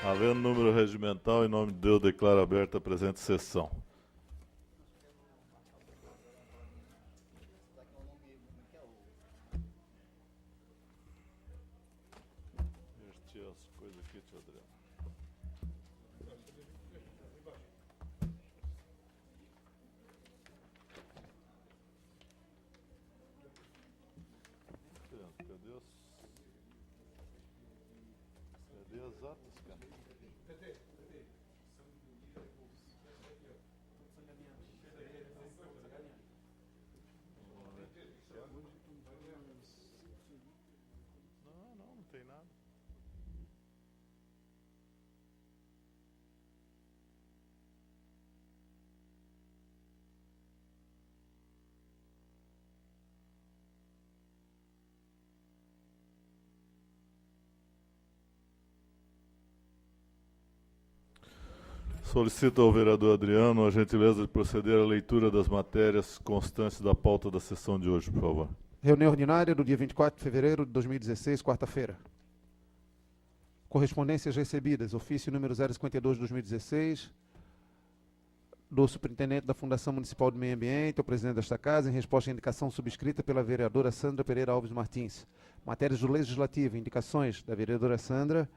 Havendo número regimental, em nome de Deus, declaro aberta a presente sessão. Inverti as coisas aqui, tio Adriano. Cadê as atas, cara? Não tem nada. Solicito ao vereador Adriano a gentileza de proceder à leitura das matérias constantes da pauta da sessão de hoje, por favor. Reunião ordinária do dia 24 de fevereiro de 2016, quarta-feira. Correspondências recebidas. Ofício número 052 de 2016, do Superintendente da Fundação Municipal do Meio Ambiente, ao presidente desta casa, em resposta à indicação subscrita pela vereadora Sandra Pereira Alves Martins. Matérias do Legislativo. Indicações da vereadora Sandra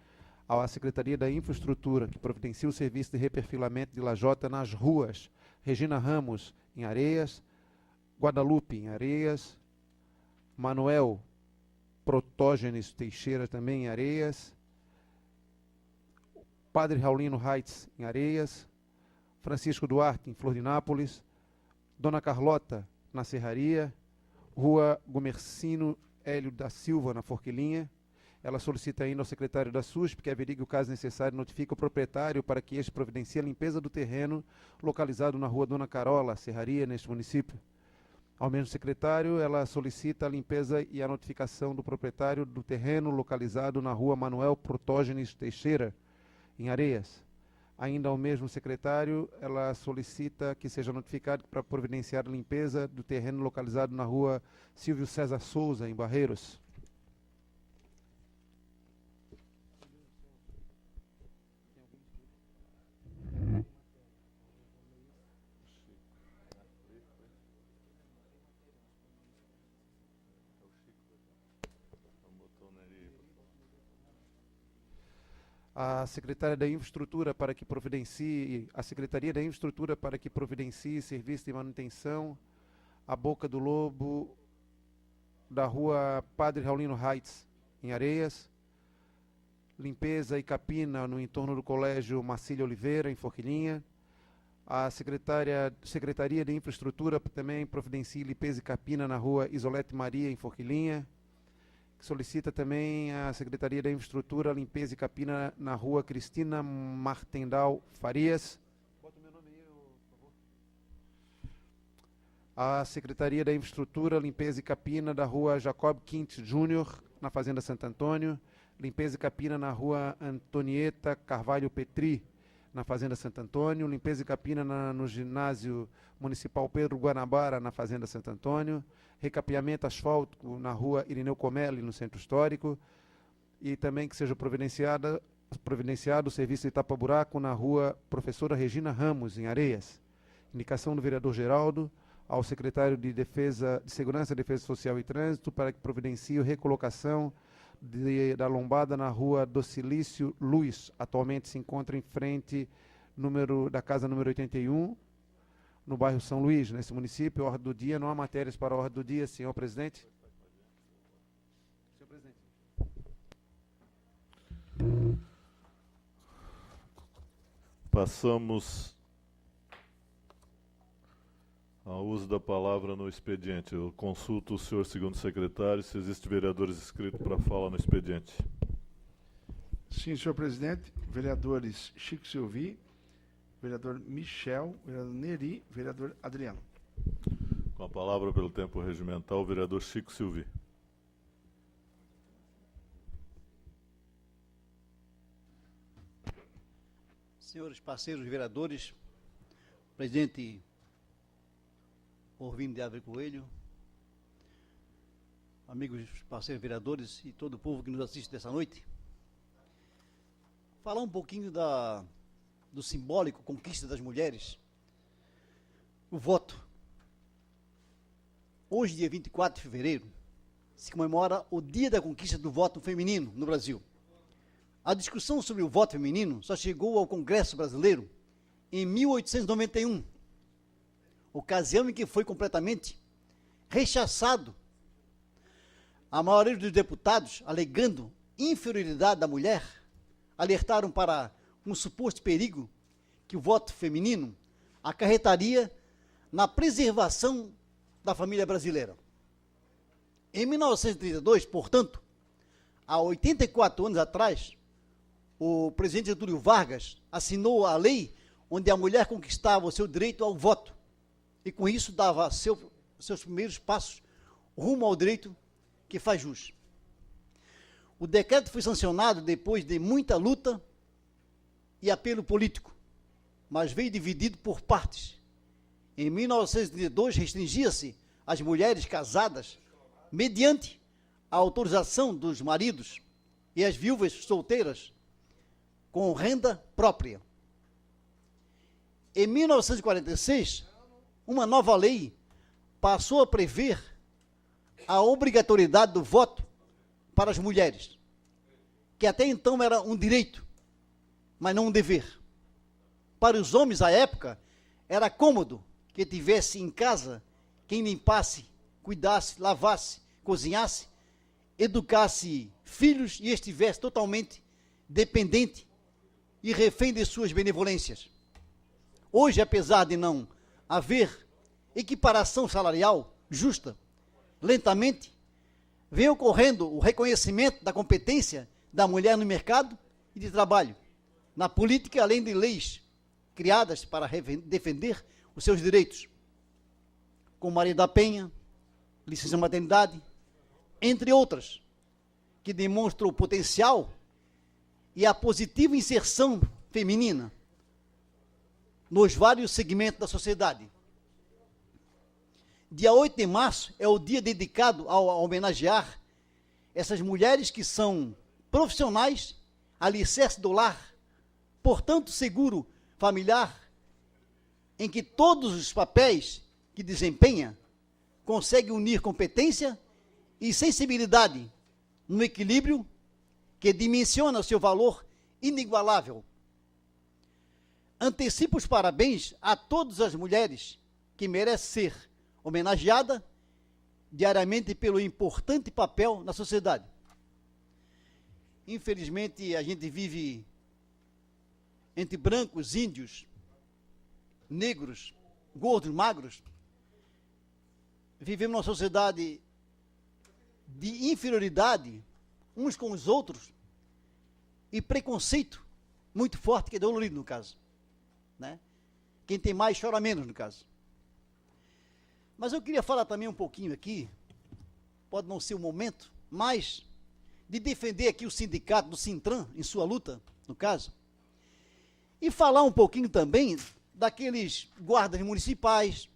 à Secretaria da Infraestrutura, que providencia o serviço de reperfilamento de lajota nas ruas Regina Ramos, em Areias, Guadalupe, em Areias, Manuel Protógenes Teixeira, também em Areias, Padre Raulino Heights, em Areias, Francisco Duarte, em Florinápolis, Dona Carlota, na Serraria, Rua Gomercino Hélio da Silva, na Forquilinha. Ela solicita ainda ao secretário da SUSP que averigue o caso necessário e notifique o proprietário para que este providencie a limpeza do terreno localizado na Rua Dona Carola, Serraria, neste município. Ao mesmo secretário, ela solicita a limpeza e a notificação do proprietário do terreno localizado na Rua Manuel Protógenes Teixeira, em Areias. Ainda ao mesmo secretário, ela solicita que seja notificado para providenciar a limpeza do terreno localizado na Rua Silvio César Souza, em Barreiros. A Secretaria da Infraestrutura para que providencie serviço de manutenção à Boca do Lobo da Rua Padre Raulino Heights, em Areias, limpeza e capina no entorno do Colégio Marcílio Oliveira, em Forquilinha. A Secretaria de Infraestrutura também providencia limpeza e capina na Rua Isolete Maria, em Forquilinha. Solicita também a Secretaria da Infraestrutura, limpeza e capina na Rua Cristina Martendal Farias. Bota o meu nome aí, por favor. A Secretaria da Infraestrutura, limpeza e capina da Rua Jacob Quint Júnior, na Fazenda Santo Antônio. Limpeza e capina na Rua Antonieta Carvalho Petri, na Fazenda Santo Antônio. Limpeza e capina no Ginásio Municipal Pedro Guanabara, na Fazenda Santo Antônio. Recapeamento asfáltico na Rua Irineu Comelli, no Centro Histórico. E também que seja providenciado o serviço de tapa-buraco na Rua Professora Regina Ramos, em Areias. Indicação do vereador Geraldo ao secretário de Segurança, Defesa Social e Trânsito para que providencie a recolocação da lombada na Rua Docilício Luiz. Atualmente se encontra em frente da casa número 81, no bairro São Luís, nesse município. Ordem do dia, não há matérias para a ordem do dia, senhor presidente. Senhor presidente. Passamos ao uso da palavra no expediente. Eu consulto o senhor segundo secretário se existe vereadores inscritos para fala no expediente. Sim, senhor presidente. Vereadores Chico Silvi, vereador Michel, vereador Neri, vereador Adriano. Com a palavra pelo tempo regimental, o vereador Chico Silvi. Senhores parceiros vereadores, presidente Orvindo de Ávila Coelho, amigos parceiros vereadores e todo o povo que nos assiste dessa noite, falar um pouquinho do simbólico conquista das mulheres, o voto. Hoje, dia 24 de fevereiro, se comemora o Dia da Conquista do Voto Feminino no Brasil. A discussão sobre o voto feminino só chegou ao Congresso Brasileiro em 1891, ocasião em que foi completamente rechaçado. A maioria dos deputados, alegando inferioridade da mulher, alertaram para um suposto perigo que o voto feminino acarretaria na preservação da família brasileira. Em 1932, portanto, há 84 anos atrás, o presidente Getúlio Vargas assinou a lei onde a mulher conquistava o seu direito ao voto e, com isso, dava seus primeiros passos rumo ao direito que faz jus. O decreto foi sancionado depois de muita luta e apelo político, mas veio dividido por partes. Em 1932, restringia-se às mulheres casadas mediante a autorização dos maridos e as viúvas solteiras com renda própria. Em 1946, uma nova lei passou a prever a obrigatoriedade do voto para as mulheres, que até então era um direito, mas não um dever. Para os homens, à época, era cômodo que tivesse em casa quem limpasse, cuidasse, lavasse, cozinhasse, educasse filhos e estivesse totalmente dependente e refém de suas benevolências. Hoje, apesar de não haver equiparação salarial justa, lentamente vem ocorrendo o reconhecimento da competência da mulher no mercado e de trabalho, na política, além de leis criadas para defender os seus direitos, como Maria da Penha, licença maternidade, entre outras, que demonstram o potencial e a positiva inserção feminina nos vários segmentos da sociedade. Dia 8 de março é o dia dedicado a homenagear essas mulheres que são profissionais, alicerce do lar, portanto, seguro familiar, em que todos os papéis que desempenha conseguem unir competência e sensibilidade no equilíbrio que dimensiona o seu valor inigualável. Antecipo os parabéns a todas as mulheres que merecem ser homenageada diariamente pelo importante papel na sociedade. Infelizmente, a gente vive entre brancos, índios, negros, gordos, magros. Vivemos numa sociedade de inferioridade uns com os outros e preconceito muito forte, que é dolorido no caso, né? Quem tem mais chora menos no caso. Mas eu queria falar também um pouquinho aqui, pode não ser o momento, mas de defender aqui o sindicato do Sintran, em sua luta, no caso, e falar um pouquinho também daqueles guardas municipais,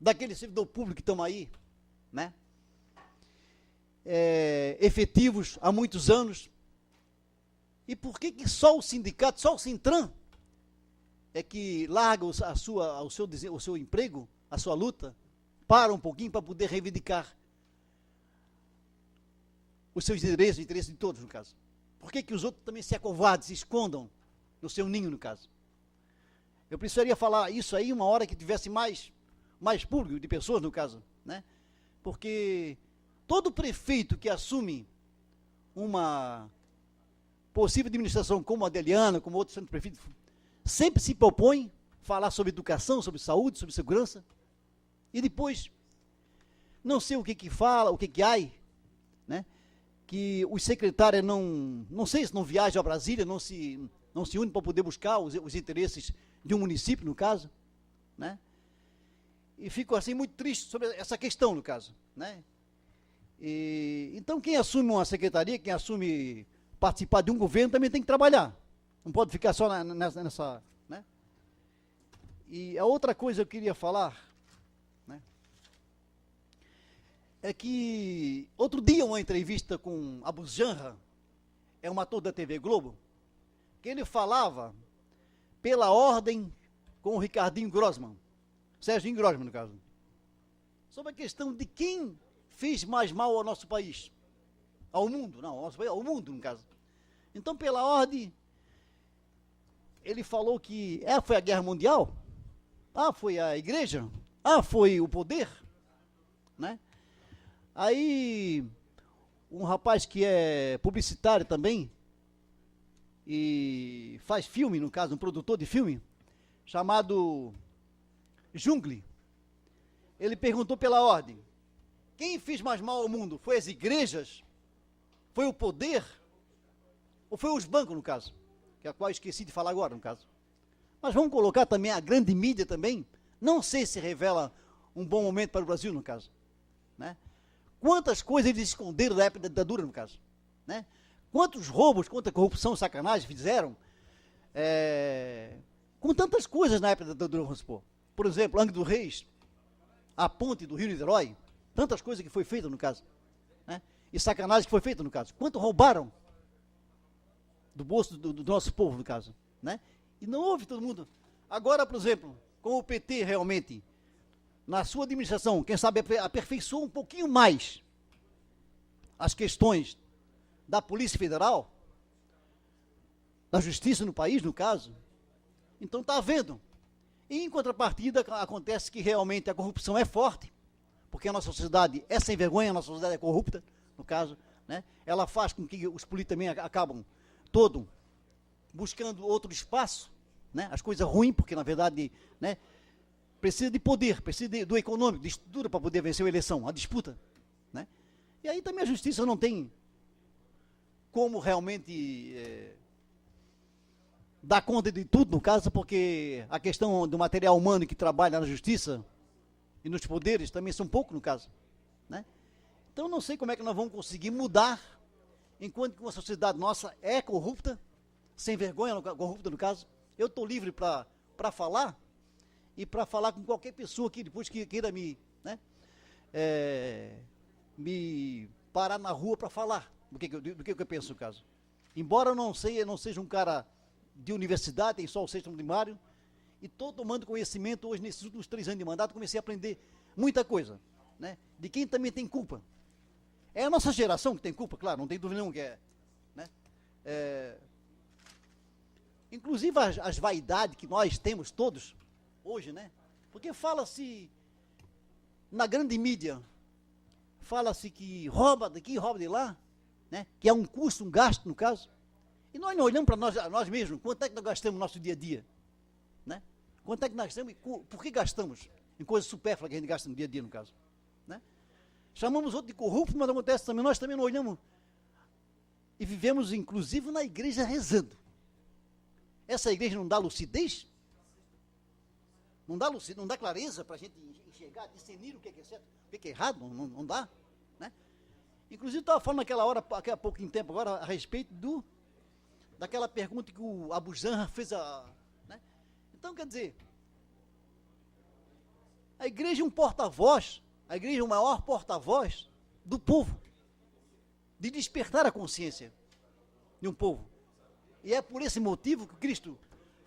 daqueles servidor público que estão aí, né? Efetivos há muitos anos. E por que só o sindicato, só o Sintran, é que larga o seu emprego, a sua luta, para um pouquinho para poder reivindicar os seus direitos, o interesse de todos, no caso? Por que os outros também se acovardem, se escondam no seu ninho, no caso? Eu precisaria falar isso aí uma hora que tivesse mais público de pessoas, no caso, né? Porque todo prefeito que assume uma possível administração como a Adeliana, como outros centros prefeitos, sempre se propõe falar sobre educação, sobre saúde, sobre segurança, e depois, não sei o que fala, o que há, né? Que os secretários não sei se não viajam a Brasília, não se unem para poder buscar os interesses de um município, no caso, né? E fico assim muito triste sobre essa questão, no caso, né? Então, quem assume uma secretaria, quem assume participar de um governo, também tem que trabalhar. Não pode ficar só nessa, né? E a outra coisa que eu queria falar, né, é que outro dia uma entrevista com Abu Janra, é um ator da TV Globo, que ele falava pela ordem com o Ricardinho Grossman, Serginho Grossman, no caso, sobre a questão de quem fez mais mal ao nosso país, ao mundo, não, ao nosso país, ao mundo, no caso. Então, pela ordem, ele falou que foi a Guerra Mundial, foi a igreja, foi o poder, né? Aí, um rapaz que é publicitário também, e faz filme, no caso, um produtor de filme, chamado Jungle, ele perguntou pela ordem, quem fez mais mal ao mundo? Foi as igrejas? Foi o poder? Ou foi os bancos, no caso? Que é a qual eu esqueci de falar agora, no caso. Mas vamos colocar também a grande mídia também, não sei se revela um bom momento para o Brasil, no caso, né? Quantas coisas eles esconderam da época da ditadura, no caso, né? Quantos roubos, quanta corrupção, sacanagem fizeram, com tantas coisas na época da ditadura, vamos supor. Por exemplo, Angra dos Reis, a ponte do Rio Niterói, tantas coisas que foi feita, no caso, né? E sacanagem que foi feita, no caso. Quanto roubaram do bolso do nosso povo, no caso, né? E não houve todo mundo. Agora, por exemplo, com o PT realmente, na sua administração, quem sabe aperfeiçoou um pouquinho mais as questões da Polícia Federal, da Justiça no país, no caso, então está havendo. E em contrapartida, acontece que realmente a corrupção é forte, porque a nossa sociedade é sem vergonha, a nossa sociedade é corrupta, no caso, né? Ela faz com que os políticos também acabam todo buscando outro espaço, né? As coisas ruins, porque na verdade, né, precisa de poder, precisa do econômico, de estrutura para poder vencer a eleição, a disputa, né? E aí também a justiça não tem como realmente dar conta de tudo, no caso, porque a questão do material humano que trabalha na justiça e nos poderes também são pouco, no caso, né? Então não sei como é que nós vamos conseguir mudar, enquanto que uma sociedade nossa é corrupta, sem vergonha, corrupta no caso. Eu estou livre para falar, e para falar com qualquer pessoa que depois queira me, né, me parar na rua para falar do que eu penso no caso. Embora eu não seja um cara de universidade, tem só o sexto primário, e estou tomando conhecimento hoje, nesses últimos 3 anos de mandato, comecei a aprender muita coisa, né, de quem também tem culpa. É a nossa geração que tem culpa, claro, não tem dúvida nenhuma que é, né? Inclusive as vaidades que nós temos todos hoje, né? Porque fala-se na grande mídia, fala-se que rouba daqui, rouba de lá, né? Que é um custo, um gasto no caso. E nós não olhamos para nós mesmos, quanto é que nós gastamos no nosso dia a dia, né? Quanto é que nós gastamos e por que gastamos em coisas supérfluas que a gente gasta no dia a dia, no caso, né? Chamamos outro de corrupto, mas acontece também, nós também não olhamos e vivemos inclusive na igreja rezando. Essa igreja não dá lucidez? Não dá lucidez, não dá clareza para a gente enxergar, discernir o que é certo, o que é errado, não dá, né? Inclusive estava falando naquela hora, há pouquinho tempo agora, a respeito daquela pergunta que o Abu Janra fez, né? Então, quer dizer, a igreja é um porta-voz, a igreja é o maior porta-voz do povo, de despertar a consciência de um povo. E é por esse motivo que Cristo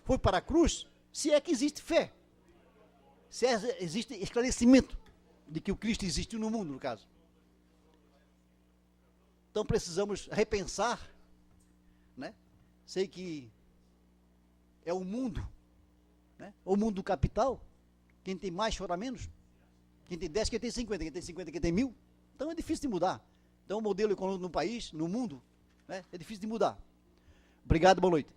foi para a cruz, se é que existe fé, se existe esclarecimento de que o Cristo existiu no mundo, no caso. Então precisamos repensar, né? Sei que é o mundo, né? O mundo do capital, quem tem mais chora menos, quem tem 10, quem tem 50, quem tem 50, quem tem 1000, então é difícil de mudar. Então o modelo econômico no país, no mundo, né, é difícil de mudar. Obrigado, boa noite.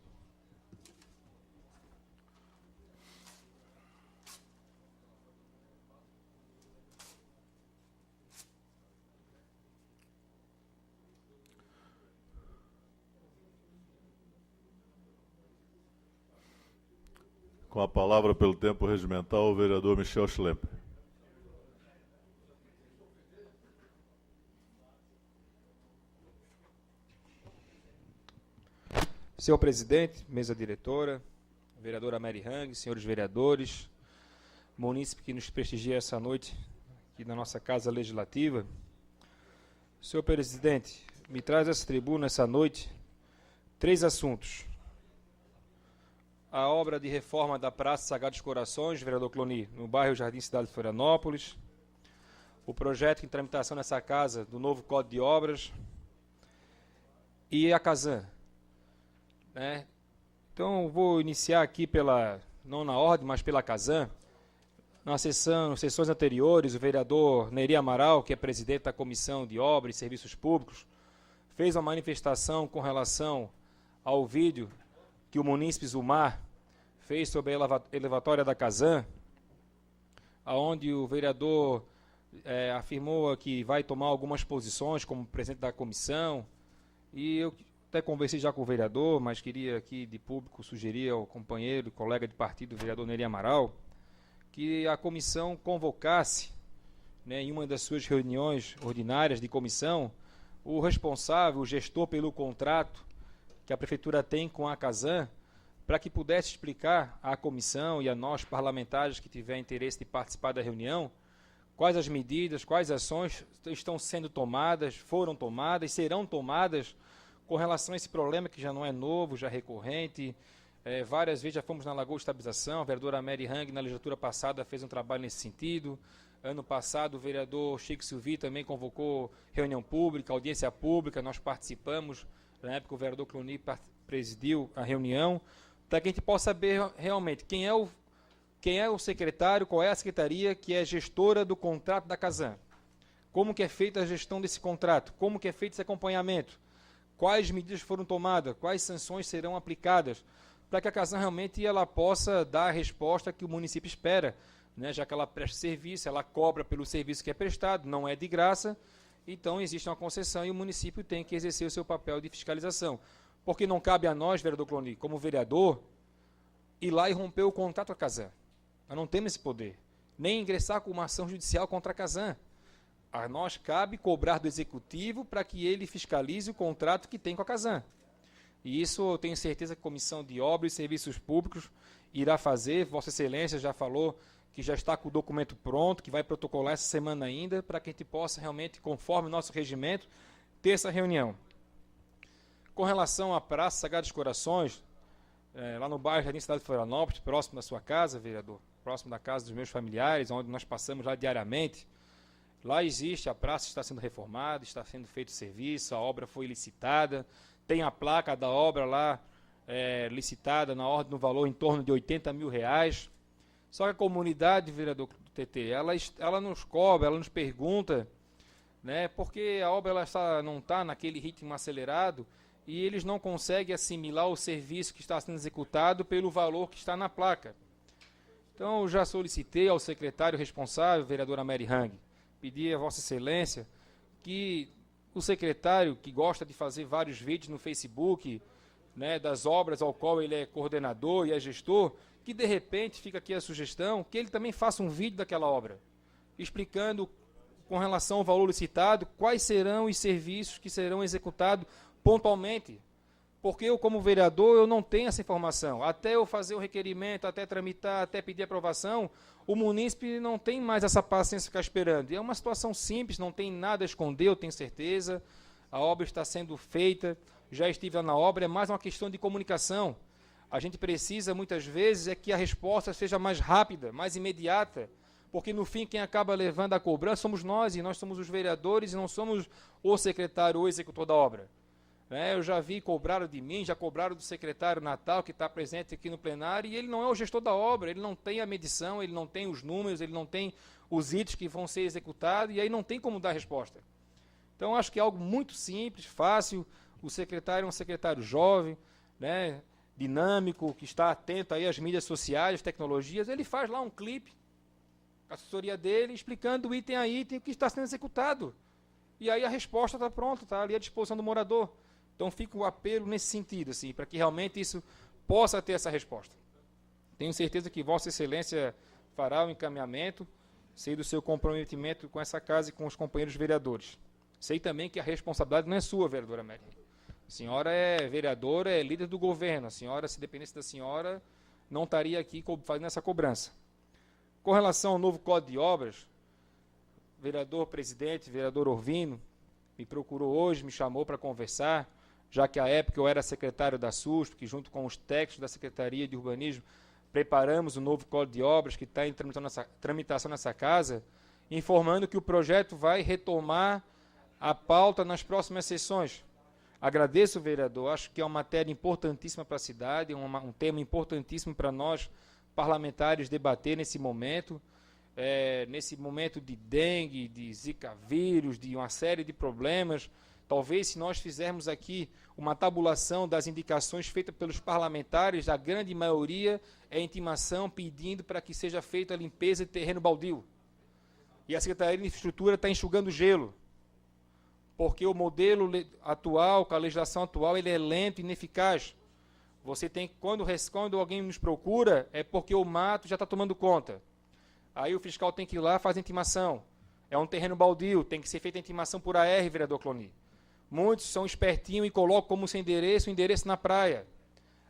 Com a palavra pelo tempo regimental, o vereador Michel Schlemper. Senhor presidente, mesa diretora, vereadora Mary Hang, senhores vereadores, munícipe que nos prestigia essa noite aqui na nossa Casa Legislativa. Senhor presidente, me traz essa tribuna essa noite 3 assuntos. a obra de reforma da Praça Sagrados Corações, vereador Cloni, no bairro Jardim Cidade de Florianópolis. O projeto em tramitação nessa casa do novo Código de Obras. E a Casan, né? Então, vou iniciar aqui não na ordem, mas pela Casan. Nas sessões anteriores, o vereador Neri Amaral, que é presidente da Comissão de Obras e Serviços Públicos, fez uma manifestação com relação ao vídeo que o munícipe Zumar fez sobre a elevatória da Casan, onde o vereador afirmou que vai tomar algumas posições como presidente da comissão, e eu até conversei já com o vereador, mas queria aqui de público sugerir ao companheiro e colega de partido, o vereador Neri Amaral, que a comissão convocasse, né, em uma das suas reuniões ordinárias de comissão, o responsável, o gestor pelo contrato que a prefeitura tem com a Casan, para que pudesse explicar à comissão e a nós parlamentares que tiver interesse de participar da reunião, quais as medidas, quais ações estão sendo tomadas, foram tomadas, serão tomadas com relação a esse problema que já não é novo, já é recorrente. Várias vezes já fomos na Lagoa de Estabilização, a vereadora Mary Hang, na legislatura passada, fez um trabalho nesse sentido. Ano passado, o vereador Chico Silvi também convocou reunião pública, audiência pública, nós participamos, na época o vereador Cloni presidiu a reunião, para que a gente possa saber realmente quem é o secretário, qual é a secretaria que é gestora do contrato da Casan, como que é feita a gestão desse contrato, como que é feito esse acompanhamento, quais medidas foram tomadas, quais sanções serão aplicadas, para que a Casan realmente ela possa dar a resposta que o município espera, né, já que ela presta serviço, ela cobra pelo serviço que é prestado, não é de graça, então existe uma concessão e o município tem que exercer o seu papel de fiscalização. Porque não cabe a nós, vereador Cloni, como vereador, ir lá e romper o contrato com a Casan. Nós não temos esse poder. Nem ingressar com uma ação judicial contra a Casan. A nós cabe cobrar do executivo para que ele fiscalize o contrato que tem com a Casan. E isso eu tenho certeza que a Comissão de Obras e Serviços Públicos irá fazer. Vossa Excelência já falou que já está com o documento pronto, que vai protocolar essa semana ainda, para que a gente possa realmente, conforme o nosso regimento, ter essa reunião. Com relação à Praça Sagrados Corações, lá no bairro Jardim Cidade de Florianópolis, próximo da sua casa, vereador, próximo da casa dos meus familiares, onde nós passamos lá diariamente, lá existe, a praça está sendo reformada, está sendo feito serviço, a obra foi licitada, tem a placa da obra lá licitada na ordem, no valor em torno de R$80 mil. Só que a comunidade, vereador TT, ela nos cobra, ela nos pergunta, né, porque a obra não está naquele ritmo acelerado e eles não conseguem assimilar o serviço que está sendo executado pelo valor que está na placa. Então, eu já solicitei ao secretário responsável, vereadora Mary Hang, pedi a Vossa Excelência que o secretário, que gosta de fazer vários vídeos no Facebook, né, das obras ao qual ele é coordenador e é gestor, que de repente, fica aqui a sugestão, que ele também faça um vídeo daquela obra, explicando com relação ao valor licitado, quais serão os serviços que serão executados pontualmente. Porque eu, como vereador, eu não tenho essa informação. Até eu fazer o requerimento, até tramitar, até pedir aprovação, o munícipe não tem mais essa paciência de ficar esperando. E é uma situação simples, não tem nada a esconder, eu tenho certeza. A obra está sendo feita, já estive lá na obra, é mais uma questão de comunicação. A gente precisa, muitas vezes, que a resposta seja mais rápida, mais imediata, porque, no fim, quem acaba levando a cobrança somos nós, e nós somos os vereadores, e não somos o secretário ou o executor da obra. Eu já vi, cobraram de mim, já cobraram do secretário Natal, que está presente aqui no plenário, e ele não é o gestor da obra, ele não tem a medição, ele não tem os números, ele não tem os itens que vão ser executados, e aí não tem como dar resposta. Então, acho que é algo muito simples, fácil. O secretário é um secretário jovem, né, dinâmico, que está atento aí às mídias sociais, às tecnologias. Ele faz lá um clipe, a assessoria dele, explicando item a item o que está sendo executado. E aí a resposta está pronta, está ali à disposição do morador. Então fica o apelo nesse sentido, assim, para que realmente isso possa ter essa resposta. Tenho certeza que Vossa Excelência fará o encaminhamento, sei do seu comprometimento com essa casa e com os companheiros vereadores. Sei também que a responsabilidade não é sua, vereadora Mary. A senhora é vereadora, é líder do governo. A senhora, se dependesse da senhora, não estaria aqui fazendo essa cobrança. Com relação ao novo Código de Obras, vereador presidente, vereador Orvino, me procurou hoje, me chamou para conversar, já que à época eu era secretário da SUSP, que junto com os técnicos da Secretaria de Urbanismo preparamos o novo Código de Obras que está em tramitação nessa casa, informando que o projeto vai retomar a pauta nas próximas sessões. Agradeço, vereador, acho que é uma matéria importantíssima para a cidade, um tema importantíssimo para nós, parlamentares, debater nesse momento de dengue, de zika vírus, de uma série de problemas. Talvez, se nós fizermos aqui uma tabulação das indicações feitas pelos parlamentares, a grande maioria é intimação pedindo para que seja feita a limpeza de terreno baldio. E a Secretaria de Infraestrutura está enxugando gelo, porque o modelo atual, com a legislação atual, ele é lento e ineficaz. Você tem, quando alguém nos procura, é porque o mato já está tomando conta. Aí o fiscal tem que ir lá, faz a intimação. É um terreno baldio, tem que ser feita a intimação por AR, vereador Cloni. Muitos são espertinhos e colocam como seu endereço o endereço na praia.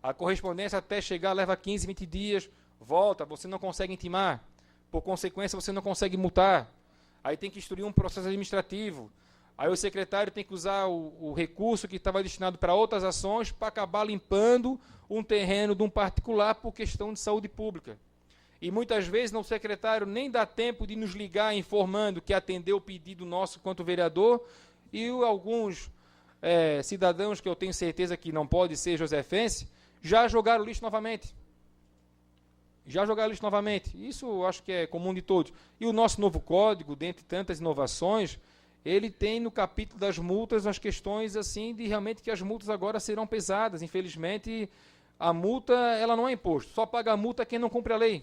A correspondência até chegar leva 15, 20 dias, volta, você não consegue intimar. Por consequência, você não consegue multar. Aí tem que instruir um processo administrativo. Aí o secretário tem que usar o recurso que estava destinado para outras ações para acabar limpando um terreno de um particular por questão de saúde pública. E muitas vezes o secretário nem dá tempo de nos ligar informando que atendeu o pedido nosso quanto vereador, e alguns cidadãos que eu tenho certeza que não pode ser josefense, já jogaram lixo novamente. Isso eu acho que é comum de todos. E o nosso novo código, dentre tantas inovações, ele tem no capítulo das multas as questões assim de realmente que as multas agora serão pesadas. Infelizmente, a multa ela não é imposto, só paga a multa quem não cumpre a lei.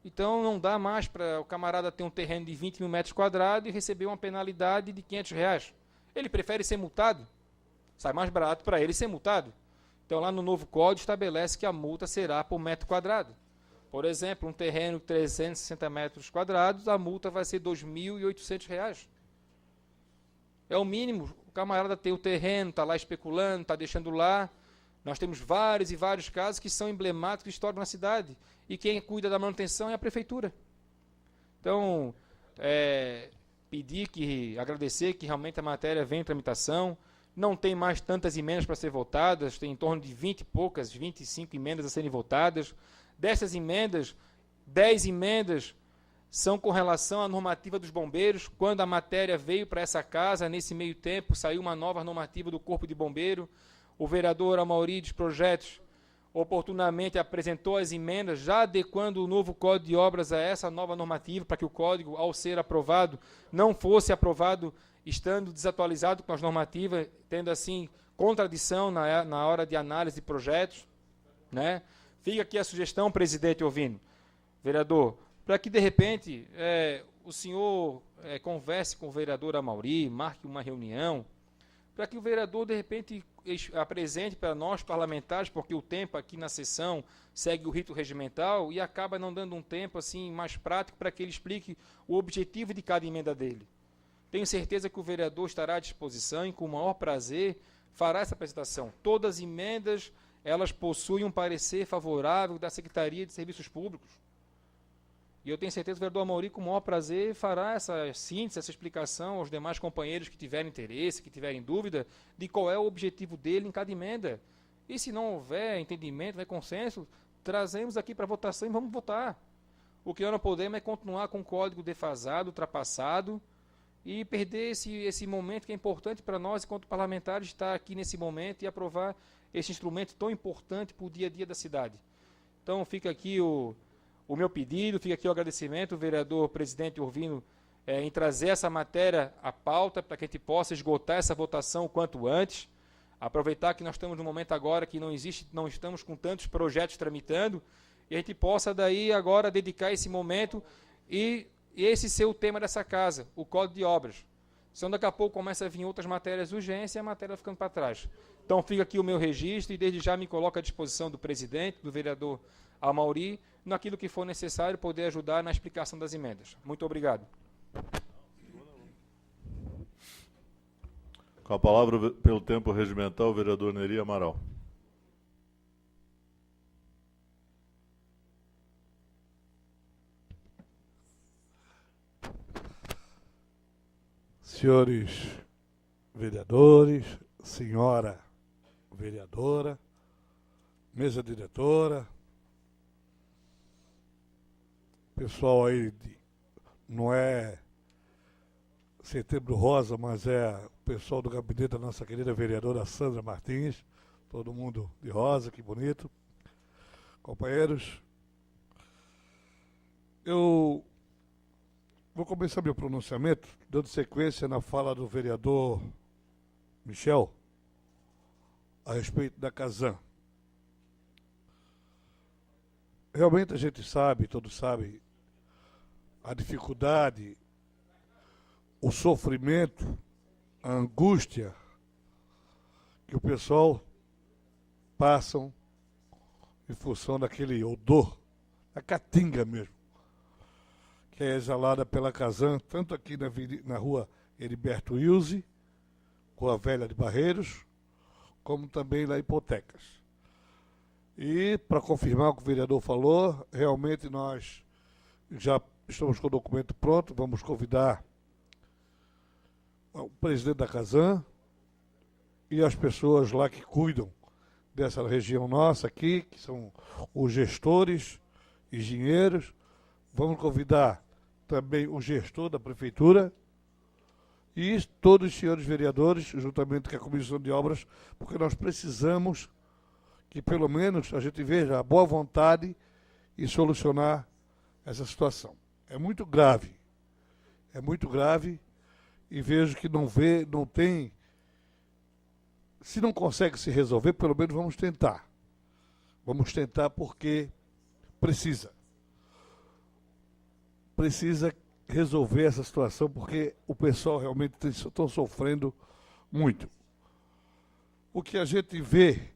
Então não dá mais para o camarada ter um terreno de 20 mil metros quadrados e receber uma penalidade de R$500. Ele prefere ser multado. Sai mais barato para ele ser multado. Então lá no novo código estabelece que a multa será por metro quadrado. Por exemplo, um terreno de 360 metros quadrados, a multa vai ser R$2.800. É o mínimo. O camarada tem o terreno, está lá especulando, está deixando lá. Nós temos vários e vários casos que são emblemáticos históricos na cidade. E quem cuida da manutenção é a prefeitura. Então, agradecer que realmente a matéria vem em tramitação. Não tem mais tantas emendas para ser votadas, tem em torno de 20 e poucas, 25 emendas a serem votadas. Dessas emendas, 10 emendas são com relação à normativa dos bombeiros. Quando a matéria veio para essa casa, nesse meio tempo, saiu uma nova normativa do Corpo de Bombeiro. O vereador Amaury dos Projetos oportunamente apresentou as emendas, já adequando o novo Código de Obras a essa nova normativa, para que o código, ao ser aprovado, não fosse aprovado estando desatualizado com as normativas, tendo assim contradição na hora de análise de projetos, né? Fica aqui a sugestão, presidente ouvindo, vereador, para que de repente o senhor converse com o vereador Amaury, marque uma reunião, para que o vereador de repente apresente para nós parlamentares, porque o tempo aqui na sessão segue o rito regimental e acaba não dando um tempo assim mais prático para que ele explique o objetivo de cada emenda dele. Tenho certeza que o vereador estará à disposição e com o maior prazer fará essa apresentação. Todas as emendas, elas possuem um parecer favorável da Secretaria de Serviços Públicos. E eu tenho certeza que o vereador Amaury, com o maior prazer, fará essa síntese, essa explicação aos demais companheiros que tiverem interesse, que tiverem dúvida, de qual é o objetivo dele em cada emenda. E se não houver entendimento, houver consenso, trazemos aqui para votação e vamos votar. O que nós não podemos é continuar com o código defasado, ultrapassado, e perder esse momento que é importante para nós, enquanto parlamentares, estar aqui nesse momento e aprovar esse instrumento tão importante para o dia a dia da cidade. Então fica aqui o meu pedido, fica aqui o agradecimento, o vereador presidente Urvino, em trazer essa matéria à pauta, para que a gente possa esgotar essa votação o quanto antes, aproveitar que nós estamos no momento agora que não estamos com tantos projetos tramitando, e a gente possa daí agora dedicar esse momento e esse ser o tema dessa casa, o Código de Obras. Senão daqui a pouco começa a vir outras matérias de urgência e a matéria vai ficando para trás. Então fica aqui o meu registro e desde já me coloco à disposição do presidente, do vereador Amaury, naquilo que for necessário, poder ajudar na explicação das emendas. Muito obrigado. Com a palavra, pelo tempo regimental, o vereador Neri Amaral. Senhores vereadores, senhora vereadora, mesa diretora, pessoal aí, não é Setembro Rosa, mas é o pessoal do gabinete da nossa querida vereadora Sandra Martins, todo mundo de rosa, que bonito. Companheiros, eu vou começar meu pronunciamento dando sequência na fala do vereador Michel a respeito da Casan. Realmente a gente sabe, todos sabem, a dificuldade, o sofrimento, a angústia que o pessoal passam em função daquele odor, a caatinga mesmo, que é exalada pela Casan, tanto aqui na rua Heriberto Wilson, com a Velha de Barreiros, como também lá em Hipotecas. E, para confirmar o que o vereador falou, realmente nós já estamos com o documento pronto, vamos convidar o presidente da Casan e as pessoas lá que cuidam dessa região nossa aqui, que são os gestores, engenheiros. Vamos convidar também o gestor da prefeitura e todos os senhores vereadores, juntamente com a comissão de obras, porque nós precisamos que pelo menos a gente veja a boa vontade em solucionar essa situação. É muito grave e vejo que não tem, se não consegue se resolver, pelo menos vamos tentar. Vamos tentar porque precisa resolver essa situação, porque o pessoal realmente está sofrendo muito. O que a gente vê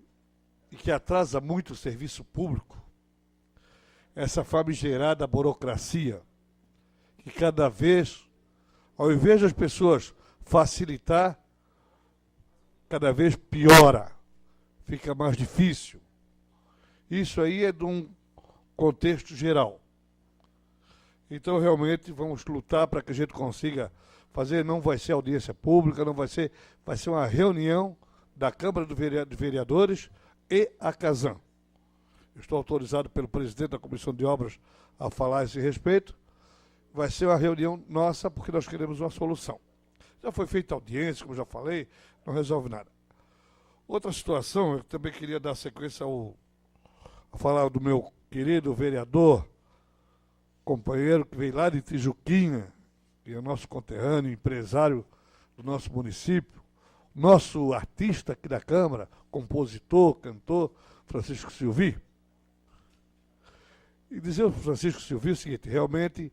e que atrasa muito o serviço público, essa famigerada burocracia, que cada vez, ao invés das pessoas facilitar, cada vez piora, fica mais difícil. Isso aí é de um contexto geral. Então, realmente, vamos lutar para que a gente consiga fazer, não vai ser audiência pública, vai ser uma reunião da Câmara de Vereadores e a Casan. Eu estou autorizado pelo presidente da Comissão de Obras a falar a esse respeito. Vai ser uma reunião nossa, porque nós queremos uma solução. Já foi feita audiência, como já falei, não resolve nada. Outra situação, eu também queria dar sequência a falar do meu querido vereador, companheiro que veio lá de Tijuquinha, que é nosso conterrâneo, empresário do nosso município, nosso artista aqui da Câmara, compositor, cantor, Francisco Silvi. E dizer ao Francisco Silvi o seguinte: realmente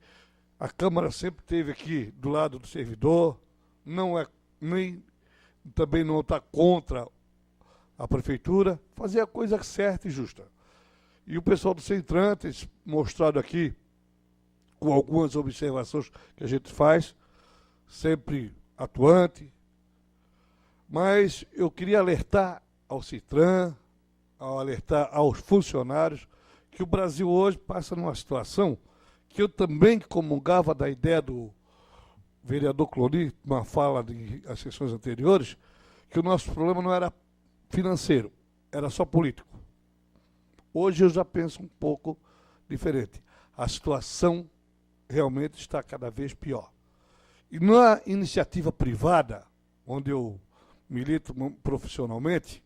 a Câmara sempre esteve aqui do lado do servidor, também não está contra a Prefeitura, fazer a coisa certa e justa. E o pessoal do Centran tem mostrado aqui, com algumas observações que a gente faz, sempre atuante. Mas eu queria alertar ao Citran, alertar aos funcionários, que o Brasil hoje passa numa situação que eu também comungava da ideia do vereador Cloni, uma fala às sessões anteriores, que o nosso problema não era financeiro, era só político. Hoje eu já penso um pouco diferente. A situação realmente está cada vez pior. E na iniciativa privada, onde eu milito profissionalmente,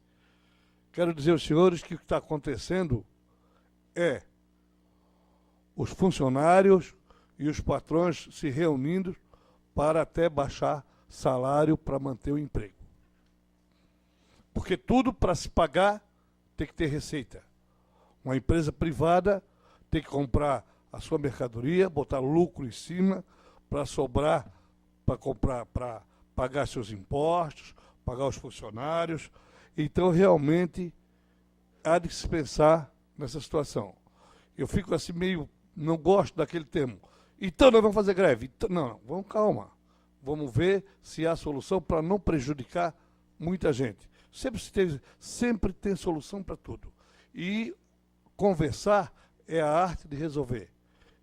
quero dizer aos senhores que o que está acontecendo é os funcionários e os patrões se reunindo para até baixar salário para manter o emprego. Porque tudo para se pagar tem que ter receita. Uma empresa privada tem que comprar a sua mercadoria, botar lucro em cima para sobrar, para comprar, para pagar seus impostos, pagar os funcionários. Então, realmente, há de se pensar nessa situação. Eu fico assim meio, não gosto daquele termo. Então nós vamos fazer greve. Então, não, vamos calma. Vamos ver se há solução para não prejudicar muita gente. Sempre tem solução para tudo. E conversar é a arte de resolver.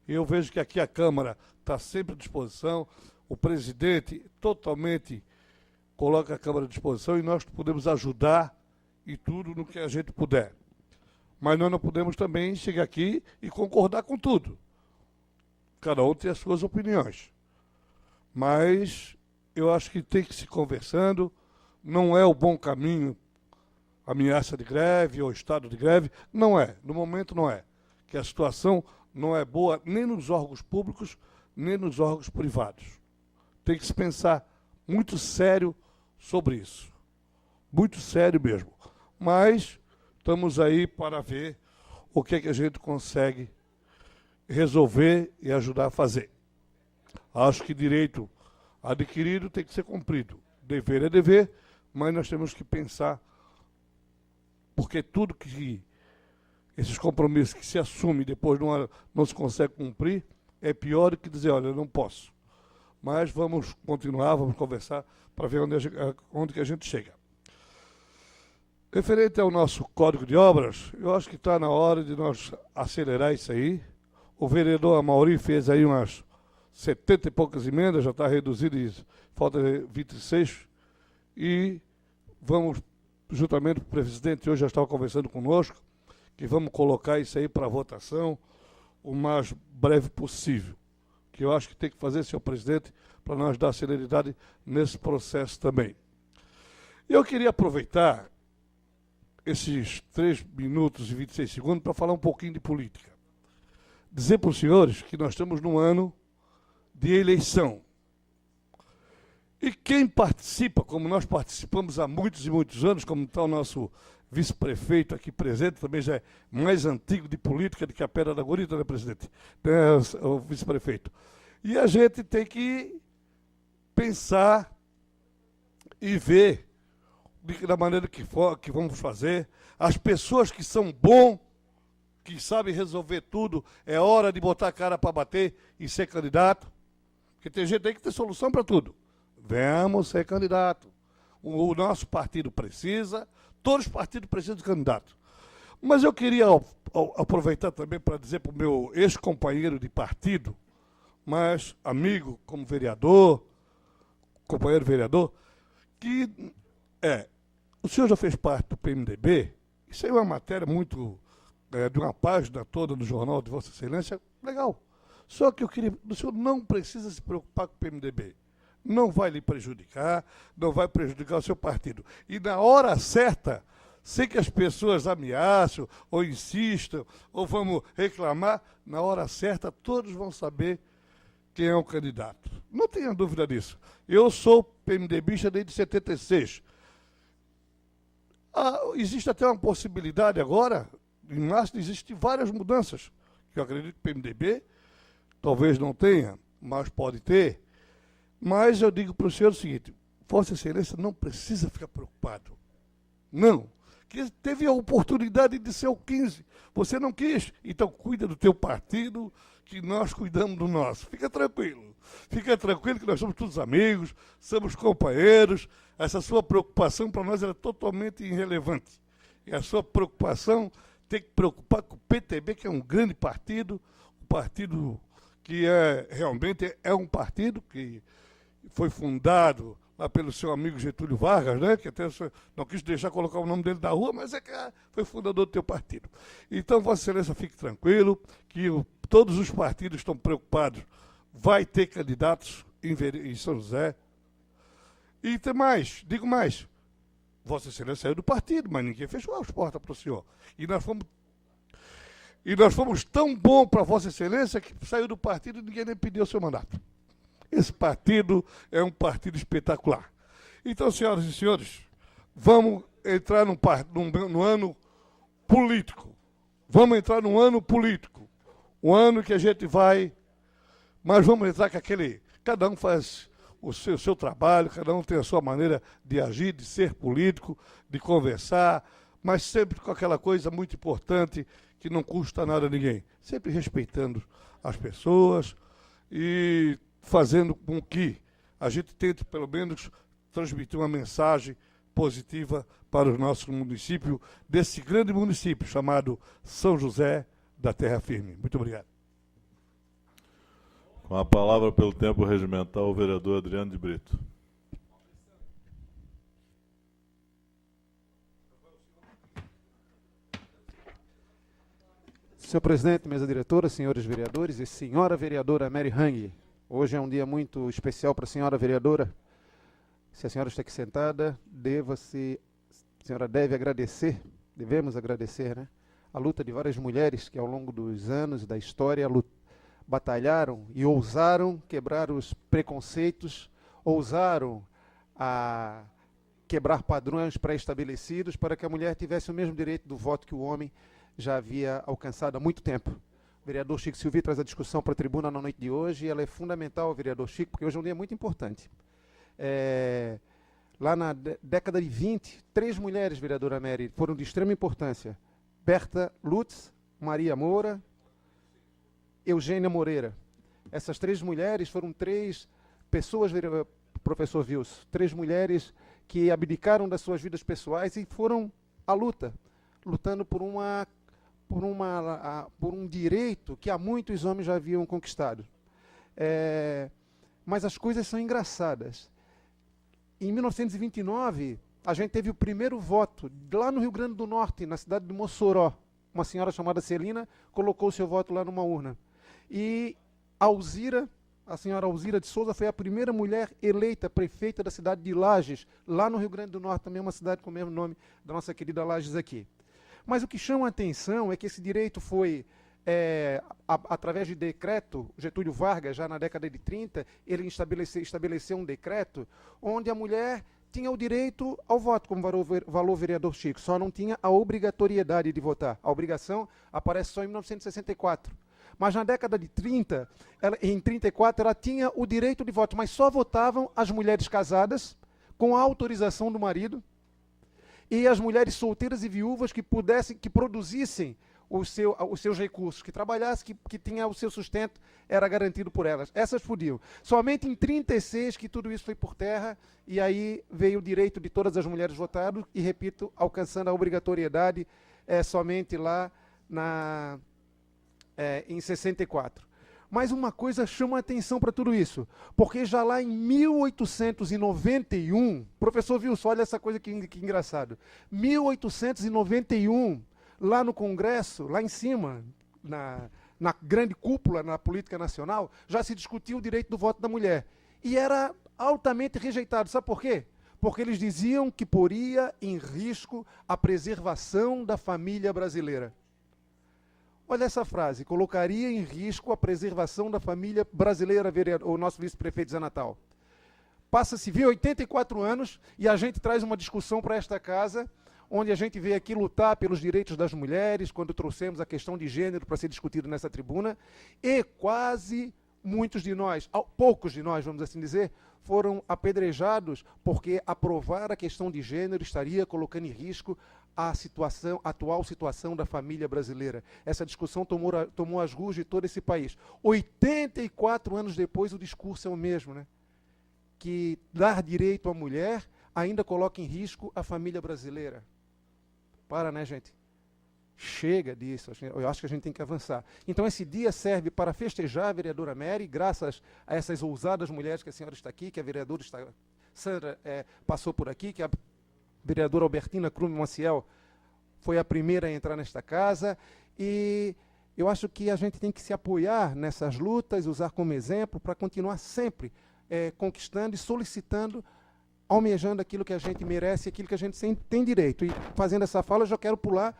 Eu vejo que aqui a Câmara está sempre à disposição, o presidente totalmente coloca a Câmara à disposição e nós podemos ajudar e tudo no que a gente puder. Mas nós não podemos também chegar aqui e concordar com tudo. Cada um tem as suas opiniões. Mas eu acho que tem que se conversando, não é o bom caminho ameaça de greve ou estado de greve, não é, no momento não é. Que a situação não é boa nem nos órgãos públicos, nem nos órgãos privados. Tem que se pensar muito sério sobre isso. Muito sério mesmo. Mas estamos aí para ver o que é que a gente consegue resolver e ajudar a fazer. Acho que direito adquirido tem que ser cumprido. Dever é dever, mas nós temos que pensar, porque tudo que esses compromissos que se assumem e depois não se consegue cumprir, é pior do que dizer, olha, eu não posso. Mas vamos continuar, vamos conversar para ver onde que a gente chega. Referente ao nosso Código de Obras, eu acho que está na hora de nós acelerar isso aí. O vereador Amaury fez aí umas 70 e poucas emendas, já está reduzido, falta 26, e vamos, juntamente com o presidente, hoje já estava conversando conosco, que vamos colocar isso aí para votação o mais breve possível. Que eu acho que tem que fazer, senhor presidente, para nós dar celeridade nesse processo também. Eu queria aproveitar esses 3 minutos e 26 segundos para falar um pouquinho de política. Dizer para os senhores que nós estamos num ano de eleição. E quem participa, como nós participamos há muitos e muitos anos, como está o nosso vice-prefeito aqui presente, também já é mais antigo de política do que a Pedra da Gurita, né, presidente? O vice-prefeito. E a gente tem que pensar e ver da maneira que vamos fazer. As pessoas que são bons, que sabem resolver tudo, é hora de botar a cara para bater e ser candidato. Porque tem gente aí que tem solução para tudo. Vamos ser candidato. O nosso partido precisa, todos os partidos precisam de candidato. Mas eu queria aproveitar também para dizer para o meu ex-companheiro de partido, mas amigo como vereador, companheiro vereador, que o senhor já fez parte do PMDB, isso aí é uma matéria muito, de uma página toda no jornal de Vossa Excelência, legal. Só que eu queria, o senhor não precisa se preocupar com o PMDB. Não vai lhe prejudicar, não vai prejudicar o seu partido. E na hora certa, sem que as pessoas ameaçam, ou insistam, ou vamos reclamar, na hora certa todos vão saber quem é o candidato. Não tenha dúvida disso. Eu sou PMDBista desde 76. Existe até uma possibilidade agora, em março, existem várias mudanças, que eu acredito que o PMDB talvez não tenha, mas pode ter. Mas eu digo para o senhor o seguinte, Vossa Excelência não precisa ficar preocupado. Não. Que teve a oportunidade de ser o 15. Você não quis, então cuida do teu partido, que nós cuidamos do nosso. Fica tranquilo. Fica tranquilo que nós somos todos amigos, somos companheiros. Essa sua preocupação para nós era totalmente irrelevante. E a sua preocupação tem que preocupar com o PTB, que é um grande partido, um partido que realmente é um partido que foi fundado lá pelo seu amigo Getúlio Vargas, né, que até não quis deixar colocar o nome dele na rua, mas foi fundador do teu partido. Então, Vossa Excelência, fique tranquilo, que todos os partidos estão preocupados. Vai ter candidatos em São José. E tem mais, digo mais, Vossa Excelência saiu do partido, mas ninguém fechou as portas para o senhor. E nós fomos tão bom para Vossa Excelência que saiu do partido e ninguém nem pediu o seu mandato. Esse partido é um partido espetacular. Então, senhoras e senhores, vamos entrar no ano político. Vamos entrar num ano político. Um ano que a gente vai... Mas vamos entrar com aquele... Cada um faz o seu trabalho, cada um tem a sua maneira de agir, de ser político, de conversar, mas sempre com aquela coisa muito importante que não custa nada a ninguém. Sempre respeitando as pessoas e fazendo com que a gente tente, pelo menos, transmitir uma mensagem positiva para o nosso município, desse grande município chamado São José da Terra Firme. Muito obrigado. Com a palavra, pelo tempo regimental, o vereador Adriano de Brito. Senhor presidente, mesa diretora, senhores vereadores e senhora vereadora Mary Hang, hoje é um dia muito especial para a senhora vereadora. Se a senhora está aqui sentada, a senhora deve agradecer, devemos agradecer, né, a luta de várias mulheres que ao longo dos anos da história batalharam e ousaram quebrar os preconceitos, ousaram quebrar padrões pré-estabelecidos para que a mulher tivesse o mesmo direito do voto que o homem já havia alcançado há muito tempo. O vereador Chico Silvi traz a discussão para a tribuna na noite de hoje, e ela é fundamental, vereador Chico, porque hoje é um dia muito importante. Lá na década de 20, 3 mulheres, vereadora Mary, foram de extrema importância. Berta Lutz, Maria Moura, Eugênia Moreira. Essas 3 mulheres foram 3 pessoas, professor Wilson, 3 mulheres que abdicaram das suas vidas pessoais e foram à luta, lutando por um direito que há muitos homens já haviam conquistado. Mas as coisas são engraçadas. Em 1929, a gente teve o primeiro voto, lá no Rio Grande do Norte, na cidade de Mossoró. Uma senhora chamada Celina colocou o seu voto lá numa urna. E a senhora Alzira de Souza foi a primeira mulher eleita prefeita da cidade de Lages, lá no Rio Grande do Norte, também uma cidade com o mesmo nome da nossa querida Lages aqui. Mas o que chama a atenção é que esse direito foi, através de decreto, Getúlio Vargas, já na década de 30, ele estabeleceu um decreto onde a mulher tinha o direito ao voto, como falou o vereador Chico, só não tinha a obrigatoriedade de votar. A obrigação aparece só em 1964. Mas na década de 30, em 34, ela tinha o direito de voto, mas só votavam as mulheres casadas, com a autorização do marido, e as mulheres solteiras e viúvas que produzissem os seus recursos, que trabalhassem, que tinha o seu sustento, era garantido por elas. Essas podiam. Somente em 36 que tudo isso foi por terra, e aí veio o direito de todas as mulheres votar, e repito, alcançando a obrigatoriedade somente lá em 64. Mas uma coisa chama a atenção para tudo isso, porque já lá em 1891, professor Wilson, olha essa coisa que engraçado, 1891, lá no Congresso, lá em cima, na grande cúpula, na política nacional, já se discutia o direito do voto da mulher. E era altamente rejeitado. Sabe por quê? Porque eles diziam que poria em risco a preservação da família brasileira. Olha essa frase, colocaria em risco a preservação da família brasileira, o nosso vice-prefeito Zé Natal. Passa-se 84 anos e a gente traz uma discussão para esta casa, onde a gente veio aqui lutar pelos direitos das mulheres, quando trouxemos a questão de gênero para ser discutido nessa tribuna, e quase poucos de nós, vamos assim dizer, foram apedrejados porque aprovar a questão de gênero estaria colocando em risco a atual situação da família brasileira. Essa discussão tomou as ruas de todo esse país. 84 anos depois, o discurso é o mesmo, né? Que dar direito à mulher ainda coloca em risco a família brasileira. Né, gente? Chega disso, eu acho que a gente tem que avançar. Então esse dia serve para festejar a vereadora Mary, graças a essas ousadas mulheres que a senhora está aqui, que a vereadora Sandra passou por aqui, que a vereadora Albertina Krume Maciel foi a primeira a entrar nesta casa, e eu acho que a gente tem que se apoiar nessas lutas, usar como exemplo para continuar sempre conquistando e solicitando, almejando aquilo que a gente merece, aquilo que a gente tem direito. E fazendo essa fala, eu já quero pular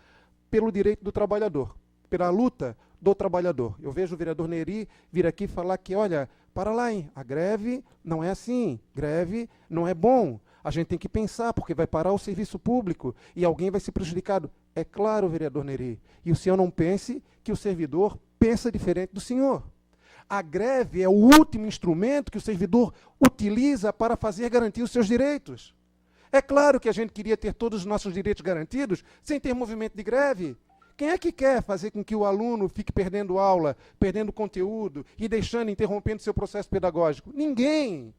pelo direito do trabalhador, pela luta do trabalhador. Eu vejo o vereador Neri vir aqui falar que, olha, para lá, hein, a greve não é assim, greve não é bom, a gente tem que pensar, porque vai parar o serviço público e alguém vai ser prejudicado. É claro, vereador Neri, e o senhor não pense que o servidor pensa diferente do senhor. A greve é o último instrumento que o servidor utiliza para fazer garantir os seus direitos. É claro que a gente queria ter todos os nossos direitos garantidos sem ter movimento de greve. Quem é que quer fazer com que o aluno fique perdendo aula, perdendo conteúdo e interrompendo seu processo pedagógico? Ninguém.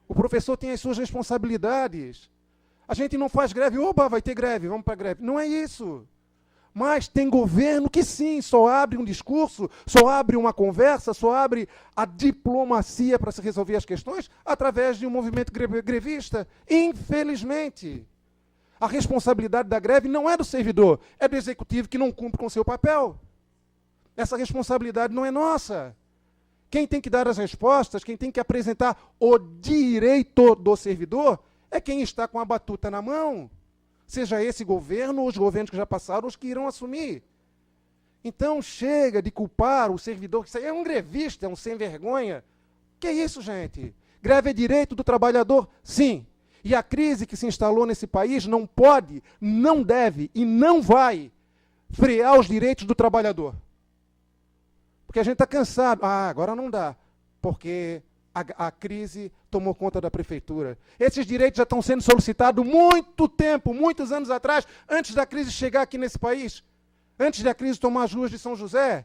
O professor tem as suas responsabilidades. A gente não faz greve, oba, vai ter greve, vamos para a greve. Não é isso. Mas tem governo que sim, só abre um discurso, só abre uma conversa, só abre a diplomacia para se resolver as questões através de um movimento grevista. Infelizmente, a responsabilidade da greve não é do servidor, é do executivo que não cumpre com o seu papel. Essa responsabilidade não é nossa. Quem tem que dar as respostas, quem tem que apresentar o direito do servidor, é quem está com a batuta na mão. Seja esse governo, ou os governos que já passaram, os que irão assumir. Então chega de culpar o servidor, que isso aí é um grevista, é um sem vergonha. Que é isso, gente? Greve é direito do trabalhador? Sim. E a crise que se instalou nesse país não pode, não deve e não vai frear os direitos do trabalhador. Porque a gente está cansado. Agora não dá, porque a crise tomou conta da prefeitura. Esses direitos já estão sendo solicitados muito tempo, muitos anos atrás, antes da crise chegar aqui nesse país, antes da crise tomar as ruas de São José.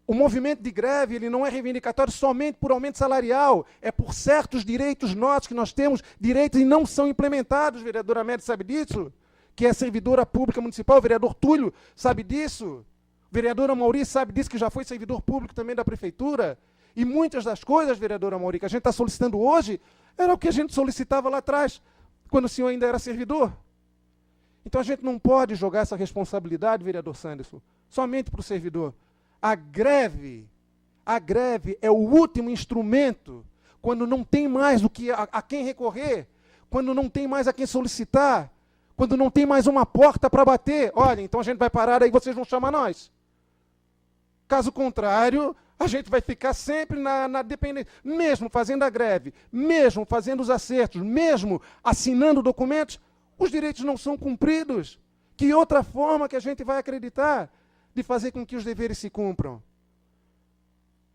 O movimento de greve ele não é reivindicatório somente por aumento salarial, é por certos direitos nossos que nós temos, direitos e não são implementados. O vereador Amédio sabe disso, que é servidora pública municipal, o vereador Túlio sabe disso, o vereador Amauri sabe disso, que já foi servidor público também da prefeitura. E muitas das coisas, vereador Amauri, que a gente está solicitando hoje, era o que a gente solicitava lá atrás, quando o senhor ainda era servidor. Então a gente não pode jogar essa responsabilidade, vereador Sanderson, somente para o servidor. A greve é o último instrumento, quando não tem mais o que a quem recorrer, quando não tem mais a quem solicitar, quando não tem mais uma porta para bater. Olha, então a gente vai parar aí, vocês vão chamar nós. Caso contrário, a gente vai ficar sempre na dependência, mesmo fazendo a greve, mesmo fazendo os acertos, mesmo assinando documentos, os direitos não são cumpridos. Que outra forma que a gente vai acreditar de fazer com que os deveres se cumpram?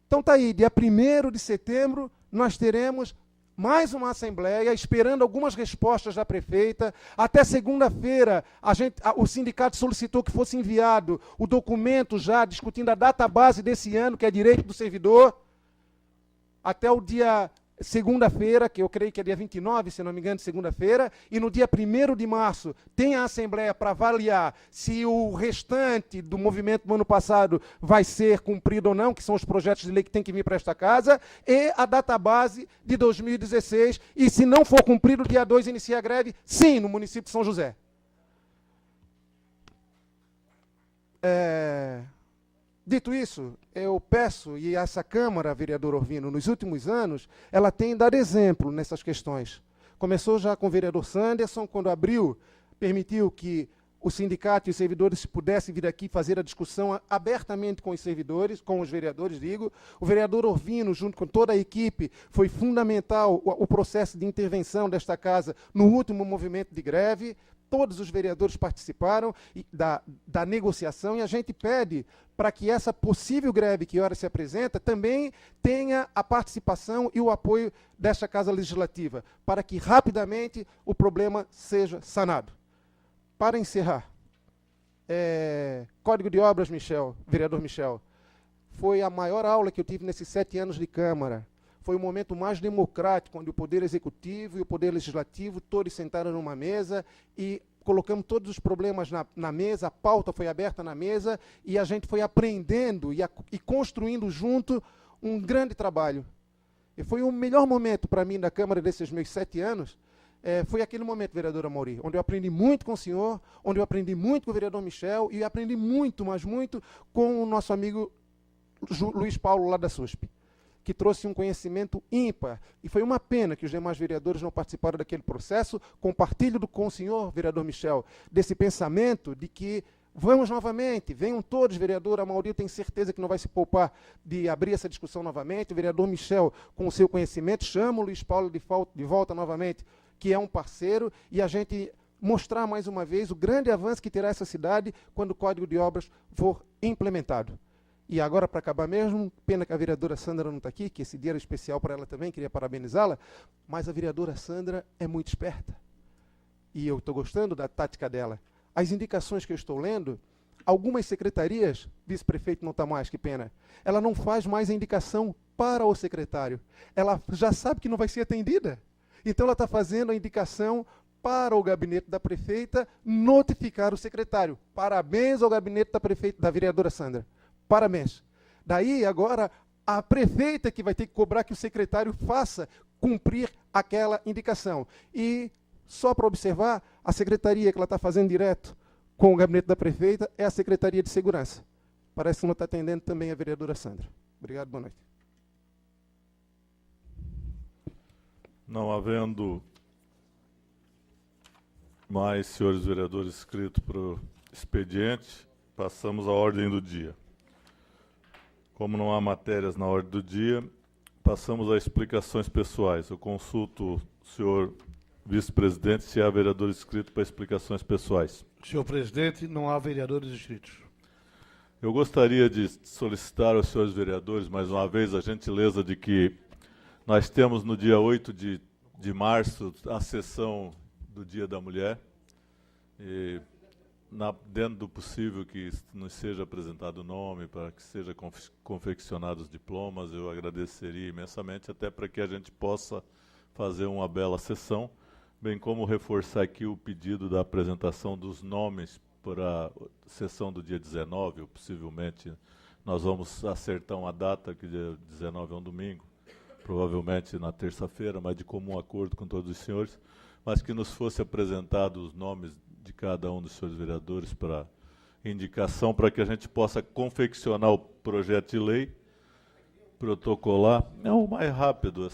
Então está aí, dia 1º de setembro, nós teremos mais uma assembleia, esperando algumas respostas da prefeita. Até segunda-feira, o sindicato solicitou que fosse enviado o documento já discutindo a database desse ano, que é direito do servidor, até o dia segunda-feira, que eu creio que é dia 29, se não me engano, segunda-feira, e no dia 1º de março tem a assembleia para avaliar se o restante do movimento do ano passado vai ser cumprido ou não, que são os projetos de lei que tem que vir para esta casa, e a database de 2016, e se não for cumprido, dia 2 inicia a greve, sim, no município de São José. Dito isso, eu peço, e essa Câmara, vereador Orvino, nos últimos anos, ela tem dado exemplo nessas questões. Começou já com o vereador Sanderson, quando abriu, permitiu que o sindicato e os servidores pudessem vir aqui fazer a discussão abertamente com os servidores, com os vereadores, digo. O vereador Orvino, junto com toda a equipe, foi fundamental o processo de intervenção desta casa no último movimento de greve. Todos os vereadores participaram da negociação e a gente pede para que essa possível greve que ora se apresenta também tenha a participação e o apoio desta Casa Legislativa, para que rapidamente o problema seja sanado. Para encerrar, Código de Obras, vereador Michel, foi a maior aula que eu tive nesses 7 anos de Câmara. Foi o momento mais democrático, onde o Poder Executivo e o Poder Legislativo todos sentaram numa mesa e colocamos todos os problemas na mesa, a pauta foi aberta na mesa e a gente foi aprendendo e construindo junto um grande trabalho. E foi o melhor momento para mim da Câmara desses meus 7 anos, foi aquele momento, vereador Amauri, onde eu aprendi muito com o senhor, onde eu aprendi muito com o vereador Michel e aprendi muito, mas muito, com o nosso amigo Luiz Paulo, lá da SUSP, que trouxe um conhecimento ímpar. E foi uma pena que os demais vereadores não participaram daquele processo. Compartilho com o senhor, vereador Michel, desse pensamento de que vamos novamente, venham todos, vereador Amauri, eu tenho certeza que não vai se poupar de abrir essa discussão novamente. O vereador Michel, com o seu conhecimento, chama o Luiz Paulo de volta novamente, que é um parceiro, e a gente mostrar mais uma vez o grande avanço que terá essa cidade quando o Código de Obras for implementado. E agora, para acabar mesmo, pena que a vereadora Sandra não está aqui, que esse dia era especial para ela também, queria parabenizá-la, mas a vereadora Sandra é muito esperta. E eu estou gostando da tática dela. As indicações que eu estou lendo, algumas secretarias, vice-prefeito não está mais, que pena, ela não faz mais a indicação para o secretário. Ela já sabe que não vai ser atendida. Então ela está fazendo a indicação para o gabinete da prefeita notificar o secretário. Parabéns ao gabinete da vereadora Sandra. Parabéns. Daí, agora, a prefeita que vai ter que cobrar que o secretário faça cumprir aquela indicação. E, só para observar, a secretaria que ela está fazendo direto com o gabinete da prefeita é a Secretaria de Segurança. Parece que não está atendendo também a vereadora Sandra. Obrigado, boa noite. Não havendo mais senhores vereadores inscritos para o expediente, passamos à ordem do dia. Como não há matérias na ordem do dia, passamos às explicações pessoais. Eu consulto o senhor vice-presidente se há vereador inscrito para explicações pessoais. Senhor presidente, não há vereadores inscritos. Eu gostaria de solicitar aos senhores vereadores, mais uma vez, a gentileza de que nós temos no dia 8 de março a sessão do Dia da Mulher. E, dentro do possível que nos seja apresentado o nome, para que sejam confeccionados os diplomas, eu agradeceria imensamente, até para que a gente possa fazer uma bela sessão, bem como reforçar aqui o pedido da apresentação dos nomes para a sessão do dia 19, ou possivelmente nós vamos acertar uma data, que dia 19 é um domingo, provavelmente na terça-feira, mas de comum acordo com todos os senhores, mas que nos fosse apresentado os nomes de cada um dos senhores vereadores para indicação, para que a gente possa confeccionar o projeto de lei, protocolar. É o mais rápido, é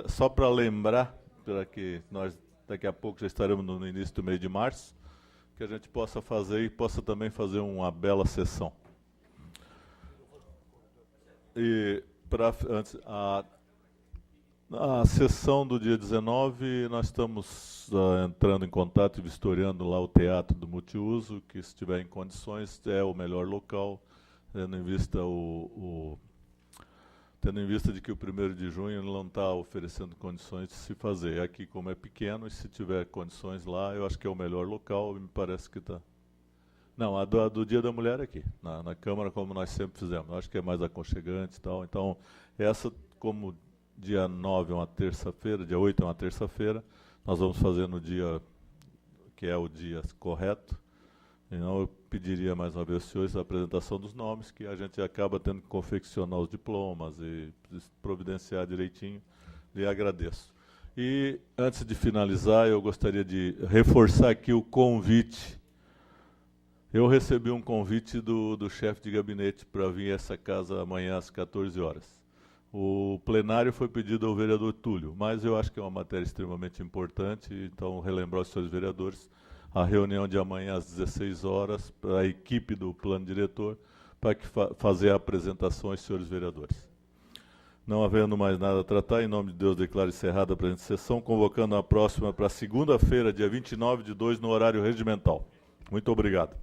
só para lembrar, para que nós daqui a pouco já estaremos no início do mês de março, que a gente possa fazer e possa também fazer uma bela sessão. E antes, a sessão do dia 19, nós estamos entrando em contato e vistoriando lá o Teatro do Multiuso, que se estiver em condições é o melhor local, tendo em vista tendo em vista de que o 1º de junho ele não está oferecendo condições de se fazer. Aqui, como é pequeno, e se tiver condições lá, eu acho que é o melhor local, me parece que está... Não, a do Dia da Mulher aqui, na Câmara, como nós sempre fizemos. Eu acho que é mais aconchegante e tal. Então, essa, como dia 9 é uma terça-feira, dia 8 é uma terça-feira, nós vamos fazer no dia que é o dia correto. Então, eu pediria mais uma vez aos senhores a apresentação dos nomes, que a gente acaba tendo que confeccionar os diplomas e providenciar direitinho. Lhe agradeço. E, antes de finalizar, eu gostaria de reforçar aqui o convite. Eu recebi um convite do chefe de gabinete para vir a essa casa amanhã às 14 horas. O plenário foi pedido ao vereador Túlio, mas eu acho que é uma matéria extremamente importante, então relembrar aos senhores vereadores a reunião de amanhã às 16 horas, para a equipe do plano diretor, para fazer a apresentação aos senhores vereadores. Não havendo mais nada a tratar, em nome de Deus, declaro encerrada a presente sessão, convocando a próxima para segunda-feira, dia 29/2, no horário regimental. Muito obrigado.